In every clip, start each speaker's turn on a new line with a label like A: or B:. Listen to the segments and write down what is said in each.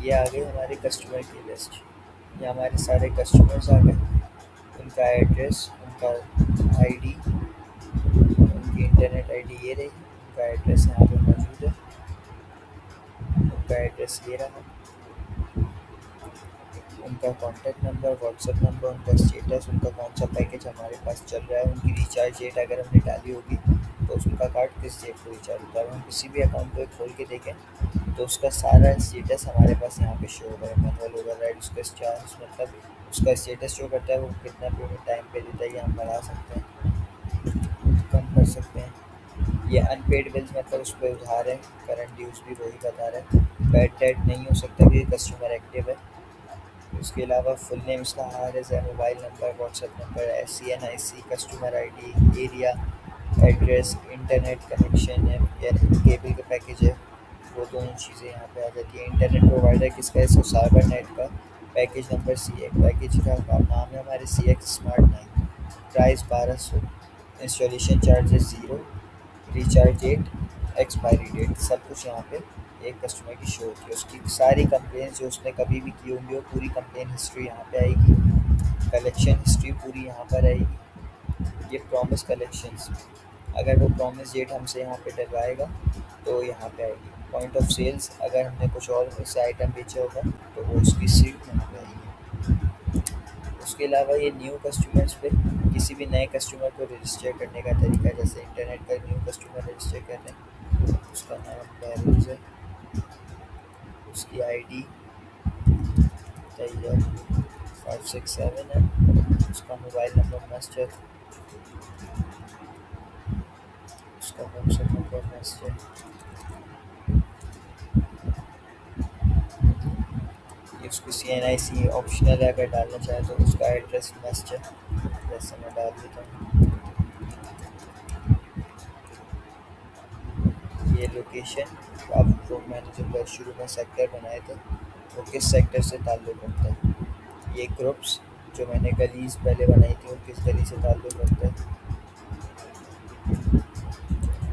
A: ये आ गई हमारे कस्टमर की लिस्ट। ये हमारे सारे कस्टमर्स आ गए, उनका एड्रेस, उनका आईडी, उनकी इंटरनेट आईडी ये रही, उनका एड्रेस यहाँ पे मौजूद है, उनका एड्रेस ये रहा, उनका कॉन्टैक्ट नंबर, व्हाट्सएप नंबर, उनका स्टेटस, उनका कौन सा पैकेज हमारे पास चल रहा है, उनकी रिचार्ज डेट अगर हमने डाली होगी तो उनका कार्ड किस डेट को रिचार्ज होता है। हम किसी भी अकाउंट को खोल के देखें तो उसका सारा स्टेटस हमारे पास यहाँ पे शो होगा। मैनुअल ओवरराइड उसका चार्ज मतलब उसका स्टेटस शो करता है, वो कितना पेमेंट टाइम पे देता है, ये हम बढ़ा सकते हैं, कम कर सकते हैं। ये अनपेड बिल्स मतलब उस पर उधार है, करंट ड्यूज भी वही बता रहा है। बैड डेट नहीं हो सकता कि कस्टमर एक्टिव है। उसके अलावा फुल नेम इसका हारिस है, mobile number, WhatsApp number, SCNIC, customer ID, area, address, internet connection है यानी केबल का पैकेज है, वो दोनों चीज़ें यहाँ पे आ जाती है। इंटरनेट प्रोवाइडर किसका है, इसको साइबर नेट का। पैकेज नंबर CX, पैकेज का नाम है हमारे CX smart 9, price 1200, installation charges 0, recharge date, expiry date, सब कुछ यहाँ पे एक कस्टमर की शो होती है। उसकी सारी कंप्लेंट्स जो उसने कभी भी की होंगी वो पूरी कंप्लेन हिस्ट्री यहाँ पे आएगी, कलेक्शन हिस्ट्री पूरी यहाँ पर आएगी। ये प्रॉमिस कलेक्शंस, अगर वो प्रॉमिस डेट हमसे यहाँ पे डलवाएगा तो यहाँ पे आएगी। पॉइंट ऑफ सेल्स, अगर हमने कुछ और उससे आइटम बेचा होगा तो वो उसकी सीट यहाँ पे आएगी। उसके अलावा ये न्यू कस्टमर्स पे किसी भी नए कस्टमर को रजिस्टर करने का तरीका, जैसे इंटरनेट पर न्यू कस्टमर रजिस्टर कर रहे हैं, उसका नाम बहरूज है, उसकी आईडी तैयब 567 है, उसका मोबाइल नंबर मस्ट है, उसका व्हाट्सएप नंबर मस्ट है, ये उसको CNIC ऑप्शनल है, अगर डालना चाहे तो उसका एड्रेस मस्ट है, जैसे मैं डाल देता हूँ। ये लोकेशन, अब तो मैंने जब शुरू में सेक्टर बनाए थे वो किस सेक्टर से ताल्लुक़ रखता है। ये ग्रुप्स जो मैंने गलीज़ पहले बनाई थी वो किस गली से ताल्लुक़ रखता है।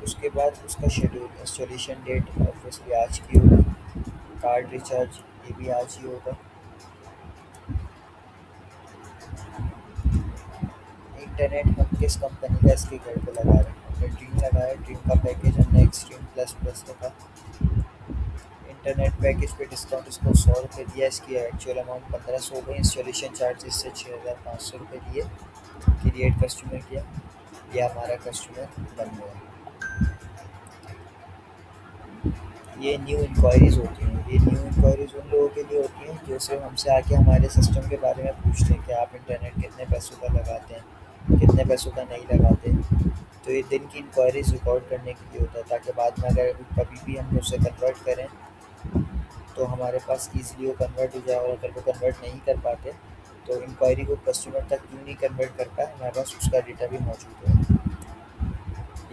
A: उसके बाद उसका शेड्यूल, इंस्टॉलेशन डेट ऑब्वियसली आज की होगी, कार्ड रिचार्ज ये भी आज ही होगा। इंटरनेट हम किस कंपनी का इसके घर पे लगा रहे हैं, हमने ड्रीम लगाया, ड्रीम का पैकेज हमने एक्सट्रीम प्लस प्लस रखा। इंटरनेट पैकेज पे डिस्काउंट इसको 100 रुपये दिया, इसकी एक्चुअल अमाउंट 1500 हो गई, इंस्टॉलेशन चार्ज इससे 6500 रुपये दिए, क्रिएट कस्टमर किया, यह हमारा कस्टमर बन गया। ये न्यू इंक्वायरीज़ होती हैं, ये न्यू इंक्वायरीज़ उन लोगों के लिए होती हैं जो सिर्फ हमसे आके हमारे सिस्टम के बारे में पूछते हैं कि आप इंटरनेट कितने पैसों का लगाते हैं, कितने पैसों का नहीं लगाते। तो ये दिन की इंक्वायरीज़ रिकॉर्ड करने के लिए होता है, ताकि बाद में अगर कभी भी हम उसे कन्वर्ट करें तो हमारे पास ईज़िली वो कन्वर्ट हो जाए, और अगर वो कन्वर्ट नहीं कर पाते तो इंक्वायरी को कस्टमर तक क्यों नहीं कन्वर्ट कर पाए, हमारे पास उसका डेटा भी मौजूद है।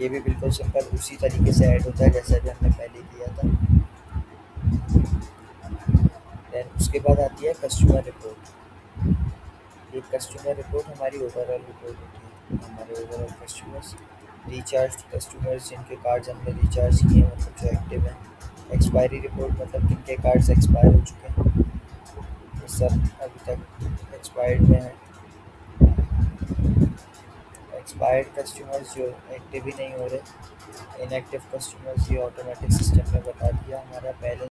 A: ये भी बिल्कुल सिंपल उसी तरीके से ऐड होता है जैसा कि हमने पहले किया था। दैन उसके बाद आती है कस्टमर रिपोर्ट। ये कस्टमर रिपोर्ट हमारी ओवरऑल रिपोर्ट होती है, हमारे ओवरऑल कस्टमर्स, रिचार्ज कस्टमर्स जिनके कार्ड्स हमने रिचार्ज किए हैं मतलब जो एक्टिव हैं। एक्सपायरी रिपोर्ट मतलब किनके कार्ड्स एक्सपायर हो चुके हैं, ये सब अभी तक एक्सपायर्ड में है। एक्सपायर्ड कस्टमर्स जो एक्टिव ही नहीं हो रहे, इनएक्टिव कस्टमर्स ये ऑटोमेटिक सिस्टम में बता दिया, हमारा बैलेंस